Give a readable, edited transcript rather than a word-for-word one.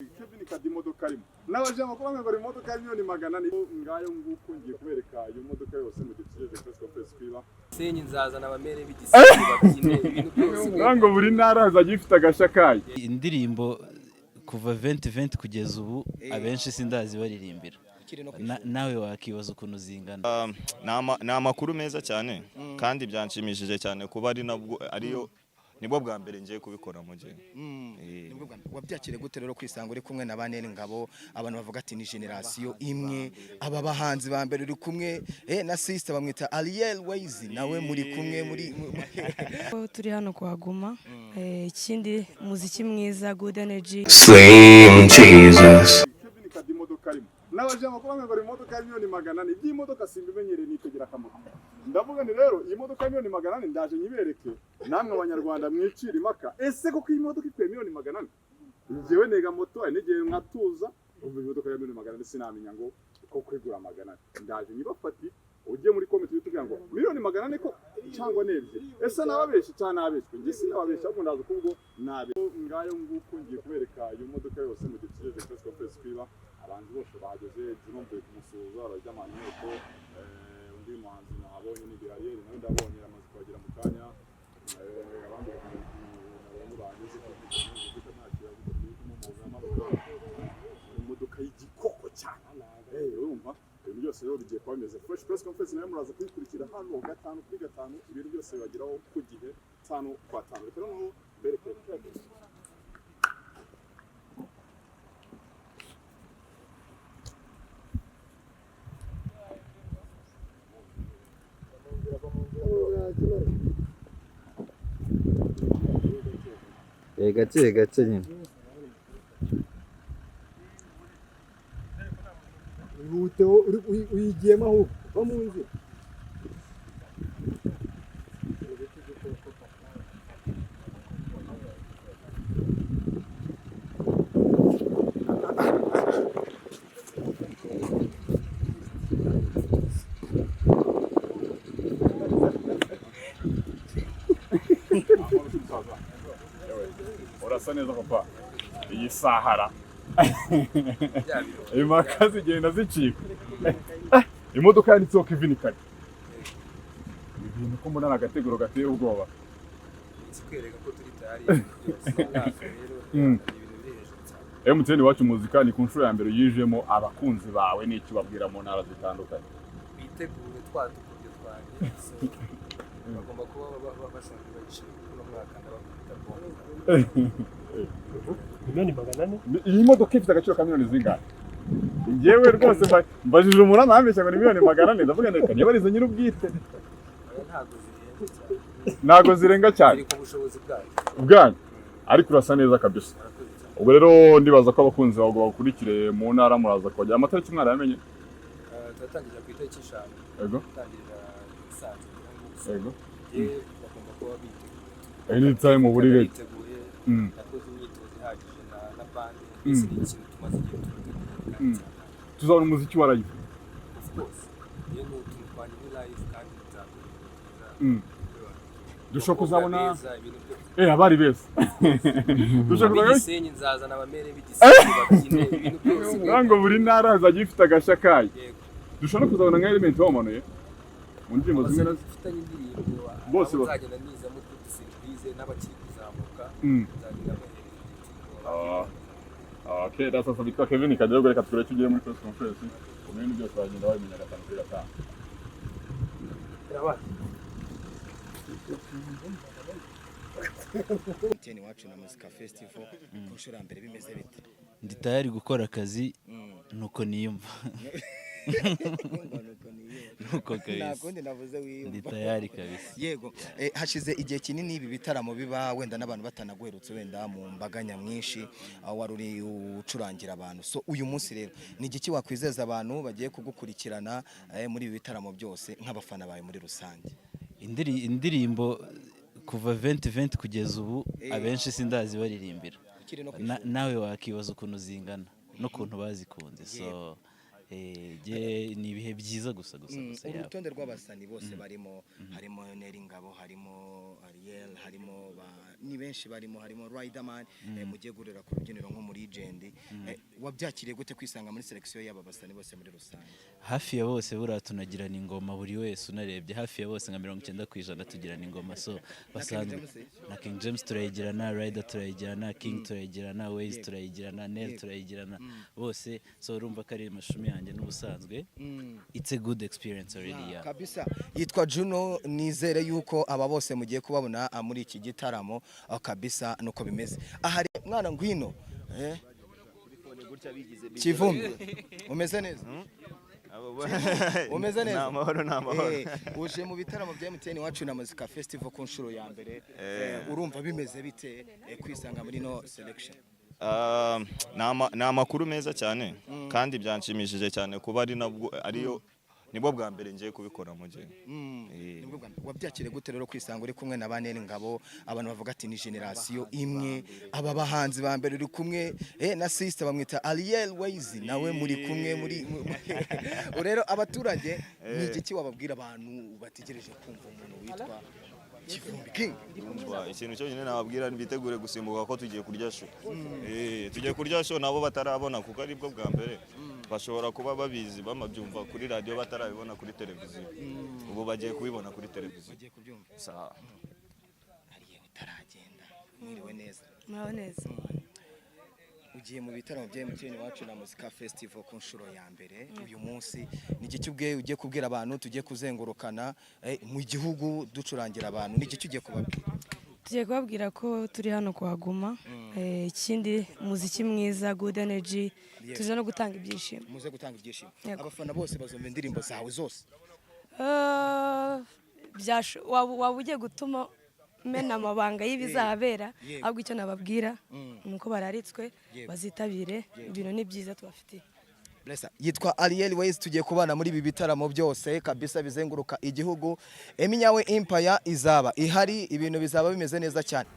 Kevin Kadi imodoka arimo nabaje amakuru ngo ari imodoka y'imiliyoni 400 ngayo nguko ngiye kubereka iyo modoka yose mu gitsije press conference kwiba senyi nzaza n'abamere b'igisenge babyine ibintu byose ngo buri ntara hazaje ifite agashakaye indirimbo kuva 2020 kugeza ubu abenshi sindazi baririmbira nawe wakibaza ukuntu zingana na amakuru meza cyane kandi byanshimishije cyane kuba ari nabwo ariyo nibwo bwa mbere ngiye kubikora mu gihe nibwo bwa mbere wabyakire gute rero kwisanga uri kumwe na banene ngabo abantu bavuga ati ni generation imwe aba bahanzi ba mbere uri kumwe na sister bamwita Ariel Waizi nawe muri kumwe muri turi hano kuhaguma ikindi muziki mwiza good energy Slim Jesus Kevin Kadi imodoka arimo nabaje amakuru ngo ari imodoka y'imiliyoni 400 iyi modoka simbimenyereye nitegera akamaro ndavuga ni rero iyi modoka y'imiliyoni 400 ndaje nyibereke namwe abanyarwanda mwicira imaka ese koko iyi modoka ikwiye miliyoni 400 ngewe nega moto n'igihe nkatuza umva imodoka ya miliyoni 400 sinamenya ngo ko kwigura 400 ndaje nyibafati ujye muri comment tuvuga ngo miliyoni 400 ko cyangwa nebye ese nababeshe cyane abeshwe nge sinababeshe ahubwo ndaza kubwo nabe ngayo nguko ngiye kubereka iyo modoka yose mu gitsije press conference kwiba abantu bose bahageze zirombe kumusuza arajya amanyeko undi muhanzi nabonye ni Ariel nawe ndabonye amaze kubagira mu kanya abandi bageze ku ntakira imodoka y'igikoko cyane urumva ibintu byose rero bigiye kuba bimeze fresh press conference nayo muraza kuyikurikira hano 5 ibintu byose bibagiraho ku gihe 5 kwa 5 rero no bereke gake nyine uyigiyemo ahubwo va mu nzira urasa neza papa iyi sahara impaka zigenda zicika imodoka yanditseho Kevin Kadi ibintu ko mbona agateguro gateye ubwoba kwereka ko turi tayari rero MTN wacu muzika ni ku nshuro ya mbere yijemo abakunzi bawe n'icyo babwira mu ntara zitandukanye bitegure twadukuryo twanjye bagomba kuba bashonje bagishira kuno mwaka ndabakubita miliyoni 400 iyi modoka ifite agaciro ka miliyoni zingana ngewe rwose mbajije umuntu amambeshya ngo ni miliyoni 400 ndavuga reka niba arizo nyiri ubwite ntago zirenga cyane ku bushobozi bwanyu ariko urasa neza kabisa ubwo rero ndibaza ko abakunzi bawe bakurikire mu ntara muraza kujya amatariki mwara yamenye turatangira ku itariki 5 yego tangira isanzwe yego bagomba kuba biteguye anytime mu buri rete nakoze imyitozo ihagije na bande ese ni ikintu tumaze igihe tutegura tuzabona umuziki wa live of course iyo ni utuntu twanye ni live kandi nzakurikira dushobora kuzabona ibintu byose abari beza dushobora kuzabona senyi nzaza n'abamere b'igisenge babyine ibintu byose ngo buri ntara hazaje ifite agashakaye dushobora kuzabona nka element wamanuye mu ndirimbo zimwe na zifitanye indirimbo bose bazagenda niza muri surprise n'abakiri kuzamuka nzagenda okay that's also bitwa Kevin Kadi rero reka tureke ugiye muri press conference ibintu byose bagenda babimenya gatanu kuri gatanu MTN wacu na Muzika Festival ku nshuro ya mbere bimeze bite ndi tayari gukora akazi nuko niyumva nuko kabisa nakundi navuze wiyumva ndi tayari kabisa yego hashize igihe kinini ibi bitaramo biba wenda n'abantu batanagwerutse wenda mu mbaga nyamwinshi aho wari uri ucurangira abantu so uyu munsi rero ni igiki wakwizeza abantu bagiye kugukurikirana muri ibi bitaramo byose nk'abafana bawe muri rusange indirimbo kuva 2020 kugeza ubu abenshi sindazi baririmbira nawe wakibaza ukuntu zingana no kuntu bazikunze so ni ibihe byiza gusa urutonde rw'abasani bose barimo harimo Neri Ngabo harimo Ariel harimo ni benshi barimo harimo Riderman mugiye gurera ku rubyiniro nko muri Legend wabyakiriye gute kwisanga muri selection y'aba basani bose muri rusange? Hafi ya bose buriya tunagirana ingoma, buri wese unarebye hafi ya bose nka 90% tugirana ingoma, so basanzwe na King James turayigirana, Rider turayigirana, King turayigirana, Waze turayigirana, Nel turayigirana bose, so urumva ko ari amashumi yanjye n'ubusanzwe. It's a good experience already, yeah. Kabisa. Yitwa Juno, nizere yuko aba bose mugiye kubabona muri iki gitaramo kabisa nuko bimeze. Ahari mwana ngwino Kivumbi umeze neza? Umeze neza? Namahoro. Uje mu bitaramo bya MTN wacu na muzika festival ku nshuro ya mbere, urumva bimeze bite kwisanga muri no selection? Ni amakuru meza cyane kandi byanshimishije cyane kuba ariyo nibwo bwa mbere ngiye kubikora mu gihe. Wabyakire gute rero kwisanga uri kumwe na Baneli Ngabo, abantu bavuga ati ni generation imwe, aba bahanzi ba mbere uri kumwe na sister bamwita Ariel Waze nawe muri kumwe muri rero abaturage ni igiki wababwira abantu bategereje kumva umuntu witwa Kivumbi King? Ikintu cyo nyine nababwira bitegure gusimbuka ko tugiye kurya show. Tugiye kurya show nabo batarabona kuko ari bwo bwa mbere. Bashobora kuba babizi bamabyumva kuri radio batarabibona kuri televiziyo. Ubu bagiye kubibona kuri televiziyo. Bagiye kubyumva. Sawa. Ariye utaragenda. Mwiriwe neza. Mwaho neza. Ugiye mu bitaramo bya MTN wacu na muzika festival ku nshuro ya mbere uyu munsi, ni igiki ugiye kubwira abantu tugiye kuzengurukana mu gihugu ducurangira abantu, ni igiki ugiye kubabwira? Tugiye kubabwira ko turi hano kuhaguma, ikindi umuziki mwiza, good energy, tuza no gutanga ibyishimo. Muze gutanga ibyishimo. Abafana bose bazumva indirimbo zawe zose. Waba ugiye gutuma mena amabanga y'ibizahabera, ahubwo icyo nababwira nuko bararitswe bazitabire, ibintu ni byiza tubafitiye. Yitwa Ariel Waze, tugiye kubana muri ibi bitaramo byose kabisa bizenguruka igihugu. Eminyawe Empire izaba ihari, ibintu bizaba bimeze neza cyane.